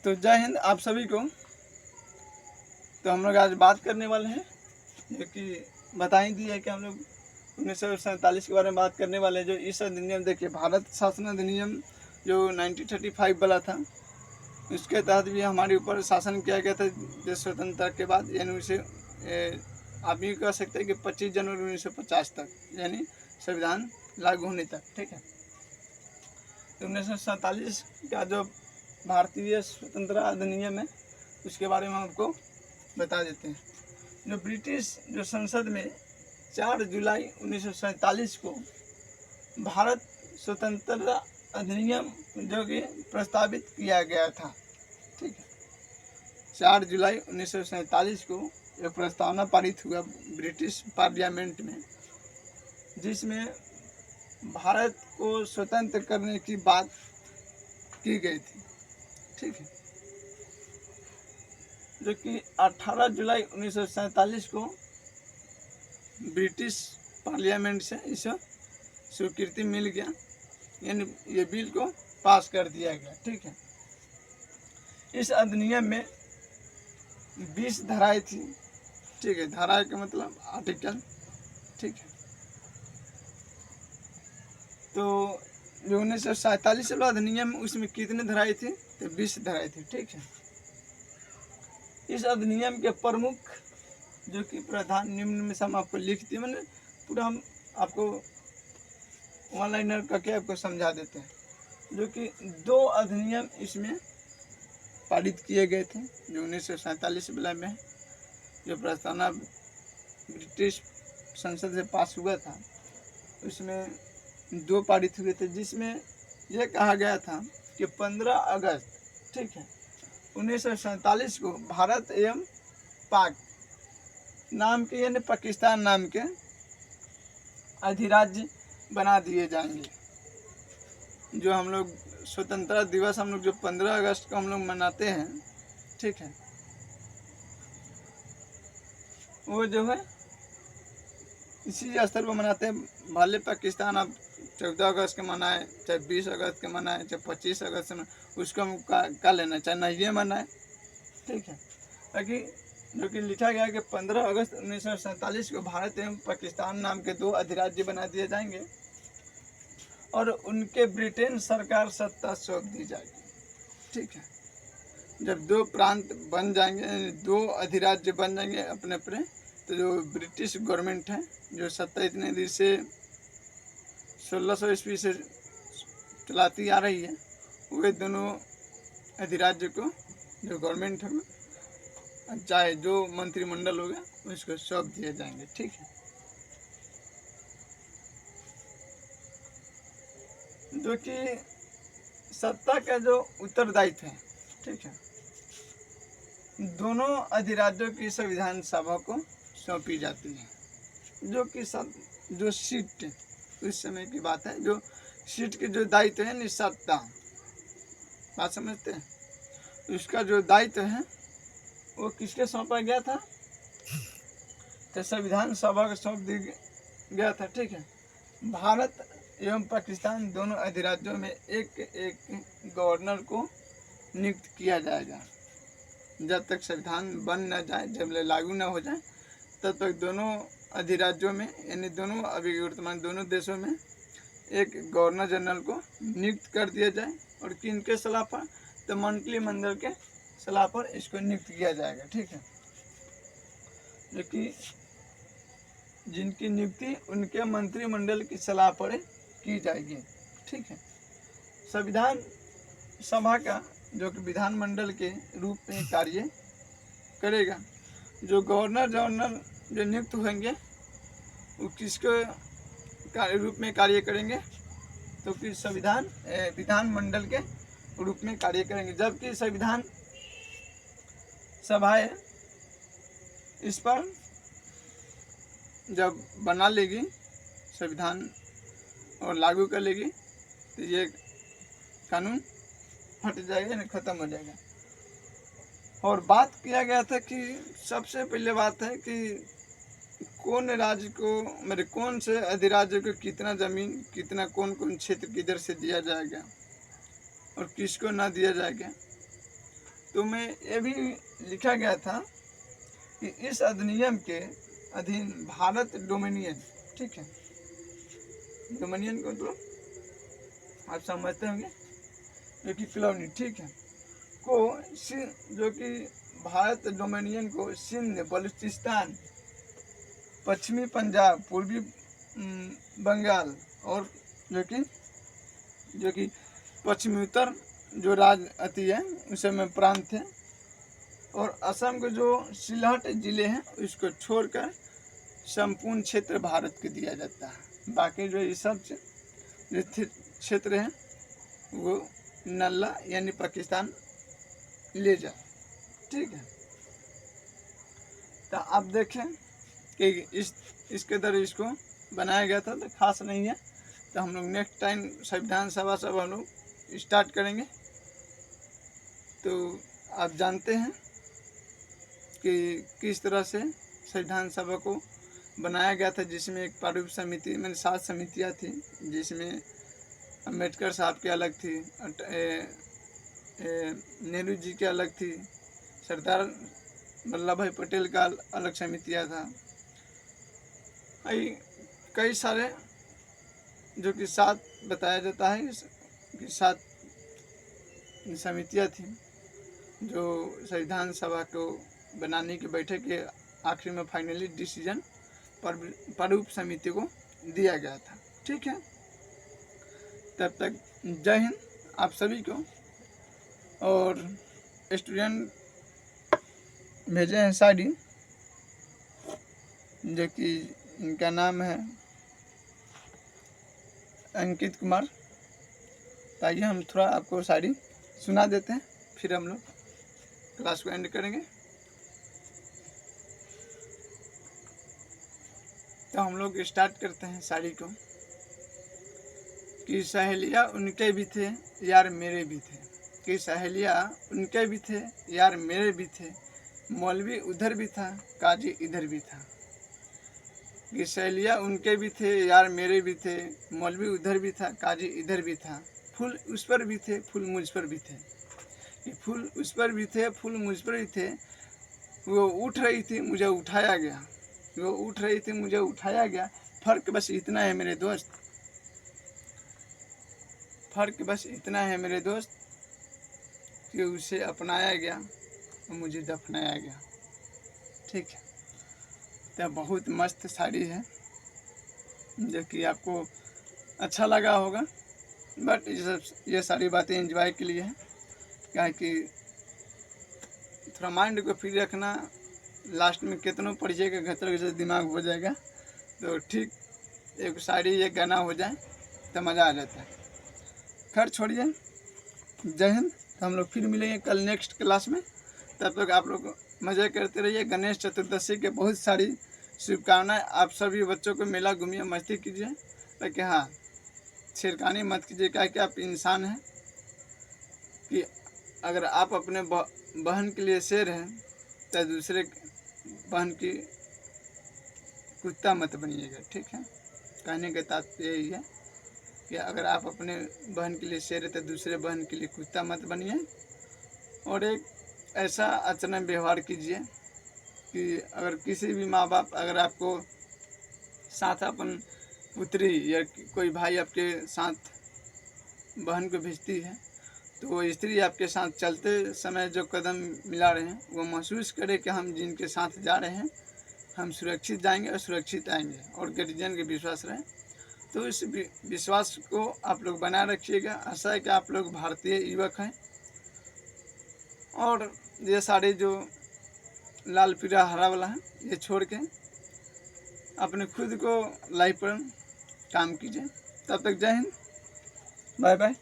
तो जय हिंद आप सभी को। तो हम लोग आज बात करने वाले हैं जो कि बता ही दिया है कि हम लोग 1947 के बारे में बात करने वाले हैं। जो इस अधिनियम देखिए, भारत शासन अधिनियम जो 1935 वाला था, उसके तहत भी हमारे ऊपर शासन किया गया था देश स्वतंत्रता के बाद, यानी उसे आप ये कह सकते हैं कि 25 जनवरी 1950 तक, यानी संविधान लागू होने तक। ठीक है, तो 1947 का जो भारतीय स्वतंत्रता अधिनियम है उसके बारे में हम आपको बता देते हैं। जो ब्रिटिश जो संसद में 4 जुलाई 1947 को भारत स्वतंत्रता अधिनियम जो कि प्रस्तावित किया गया था। ठीक है, 4 जुलाई 1947 को एक प्रस्तावना पारित हुआ ब्रिटिश पार्लियामेंट में, जिसमें भारत को स्वतंत्र करने की बात की गई थी। ठीक है, जो कि 18 जुलाई 1947 को ब्रिटिश पार्लियामेंट से इसे स्वीकृति मिल गया, यानी ये बिल को पास कर दिया गया। ठीक है, इस अधिनियम में 20 धाराएं थी। ठीक है, धाराएं का मतलब आर्टिकल। ठीक है, तो जो 1947 वाला अधिनियम उसमें कितने धाराएं थी? तो 20 धाराएं थी। ठीक है, इस अधिनियम के प्रमुख जो कि प्रधान निम्न में से हम आपको लिख दिए, मैंने पूरा हम आपको ऑनलाइनर करके आपको समझा देते हैं। जो कि 2 अधिनियम इसमें पारित किए गए थे जो 1947 वाला में, जो प्रस्तावना ब्रिटिश संसद से पास हुआ था, उसमें 2 पारित हुए थे, जिसमें यह कहा गया था कि 15 अगस्त, ठीक है, 1947 को भारत एवं पाक नाम के, यानी पाकिस्तान नाम के अधिराज्य बना दिए जाएंगे। जो हम लोग स्वतंत्रता दिवस हम लोग जो 15 अगस्त को हम लोग मनाते हैं, ठीक है, वो जो है इसी स्तर पर मनाते हैं। भले पाकिस्तान अब 14 अगस्त के मनाए, चाहे 20 अगस्त के मनाए, चाहे 25 अगस्त में, उसको हम का लेना, चाहे नहीं मनाए। ठीक है, ताकि जो कि लिखा गया है कि 15 अगस्त 1947 को भारत एवं पाकिस्तान नाम के 2 अधिराज्य बना दिए जाएंगे और उनके ब्रिटेन सरकार सत्ता सौंप दी जाएगी। ठीक है, जब 2 प्रांत बन जाएंगे, 2 अधिराज्य बन जाएंगे अपने अपने, तो जो ब्रिटिश गवर्नमेंट है जो सत्ता इतने दिन से 1600 ईस्वी से चलाती आ रही है, वे दोनों अधिराज्य को जो गवर्नमेंट है, चाहे जो मंत्रिमंडल होगा, उसको सौंप दिए जाएंगे। ठीक है, जो कि सत्ता का जो उत्तरदायित्व है, ठीक है, दोनों अधिराज्यों की संविधान सभा को सौंपी जाती है। जो कि सब जो सीट, उस समय की बात है, जो सीट के जो दायित्व है, निसत्ता, बात समझते हैं, उसका जो दायित्व है वो किसके सौंपा गया था? तो संविधान सभा को सौंप दिया गया था। ठीक है, भारत एवं पाकिस्तान दोनों अधिराज्यों में एक एक गवर्नर को नियुक्त किया जाएगा। जब तक संविधान बन न जाए, जब लागू न हो जाए, तब तक दोनों अधिराज्यों में, यानी दोनों अभी वर्तमान दोनों देशों में एक गवर्नर जनरल को नियुक्त कर दिया जाए। और किनके सलाह पर? तो मंत्रिमंडल के सलाह पर इसको नियुक्त किया जाएगा। ठीक है, जो कि जिनकी नियुक्ति उनके मंत्रिमंडल की सलाह पर की जाएगी। ठीक है, संविधान सभा का जो कि विधानमंडल के रूप में कार्य करेगा। जो गवर्नर जनरल जो नियुक्त होंगे वो किसके रूप में कार्य करेंगे? तो कि विधानमंडल के रूप में कार्य करेंगे। जबकि संविधान सभाएं इस पर जब बना लेगी संविधान और लागू कर लेगी, तो ये कानून हट जाएगा, यानी खत्म हो जाएगा। और बात किया गया था कि सबसे पहले बात है कि कौन राज्य को, मेरे कौन से अधिराज्य को कितना जमीन, कितना कौन कौन क्षेत्र किधर से दिया जाएगा और किसको ना दिया जाएगा। तो मैं ये भी लिखा गया था कि इस अधिनियम के अधीन भारत डोमिनियन, ठीक है, डोमिनियन को तो आप समझते होंगे, जो कि कॉलोनी, ठीक है, को जो कि भारत डोमिनियन को सिंध, बलूचिस्तान, पश्चिमी पंजाब, पूर्वी बंगाल और जो कि पश्चिमी उत्तर जो राज्य आती है उस में प्रांत थे, और असम के जो सिलहट जिले हैं उसको छोड़कर संपूर्ण क्षेत्र भारत को दिया जाता है। बाकी जो ये सब जो क्षेत्र हैं वो नल्ला यानी पाकिस्तान ले जा, ठीक है। तो आप देखें कि इसके तरह इसको बनाया गया था, तो खास नहीं है। तो हम लोग नेक्स्ट टाइम संविधान सभा सब हम लोग स्टार्ट करेंगे। तो आप जानते हैं कि किस तरह से संविधान सभा को बनाया गया था, जिसमें एक प्रारूप समिति में 7 समितियां थी, जिसमें अम्बेडकर साहब की अलग थी, नेहरू जी की अलग थी, सरदार वल्लभ भाई पटेल का अलग समितियां था, कई सारे जो कि 7 बताया जाता है कि 7 समितियां थी जो संविधान सभा को बनाने की बैठक के आखिरी में फाइनली डिसीजन प्रारूप समिति को दिया गया था, ठीक है। तब तक जय हिंद आप सभी को। और स्टूडेंट भेजे हैं शायरी, जो कि इनका नाम है अंकित कुमार। ताइए हम थोड़ा आपको शायरी सुना देते हैं, फिर हम लोग क्लास को एंड करेंगे। तो हम लोग स्टार्ट करते हैं शायरी को। कि सहेलियाँ उनके भी थे यार मेरे भी थे, कि सहेलियाँ उनके भी थे यार मेरे भी थे, मौलवी उधर भी था काजी इधर भी था। कि सहेलियाँ उनके भी थे यार मेरे भी थे, मौलवी उधर भी था काजी इधर भी था, फूल उस पर भी थे फूल मुझ पर भी थे। कि फूल उस पर भी थे फूल मुझ पर भी थे, वो उठ रही थी मुझे उठाया गया, वो उठ रही थी मुझे उठाया गया। फ़र्क बस इतना है मेरे दोस्त, फ़र्क बस इतना है मेरे दोस्त, कि उसे अपनाया गया और मुझे दफनाया गया, ठीक है। तो बहुत मस्त शायरी है, जो कि आपको अच्छा लगा होगा। बट ये सारी बातें एंजॉय के लिए है, क्या कि थोड़ा माइंड को फ्री रखना। लास्ट में कितनों पढ़िएगा घतर घतर दिमाग हो जाएगा, तो ठीक एक शायरी एक गाना हो जाए तो मज़ा आ जाता है। खैर छोड़िए, जय हिंद। तो हम लोग फिर मिलेंगे कल नेक्स्ट क्लास में। तब तक आप लोग मज़े करते रहिए। गणेश चतुर्दशी के बहुत सारी शुभकामनाएं। आप सभी बच्चों को मेला घूमिए, मस्ती कीजिए, ताकि हाँ छेड़खानी मत कीजिए, क्या कि आप इंसान हैं। कि अगर आप अपने बहन के लिए शेर हैं तो दूसरे बहन की कुत्ता मत बनिएगा, ठीक है। कहने का तात्पर्य यही है कि अगर आप अपने बहन के लिए शेर है तो दूसरे बहन के लिए कुत्ता मत बनिए। और एक ऐसा आचरण व्यवहार कीजिए कि अगर किसी भी माँ बाप अगर आपको साथ अपन पुत्री या कोई भाई आपके साथ बहन को भेजती है, तो वो स्त्री आपके साथ चलते समय जो कदम मिला रहे हैं वो महसूस करे कि हम जिनके साथ जा रहे हैं हम सुरक्षित जाएंगे और सुरक्षित आएंगे, और गार्जियन के विश्वास रहे। तो इस विश्वास को आप लोग बनाए रखिएगा। आशा है कि आप लोग भारतीय युवक हैं, और ये सारे जो लाल पीला हरा वाला है ये छोड़ के अपने खुद को लाइफ पर काम कीजिए। तब तक जय हिंद, बाय बाय।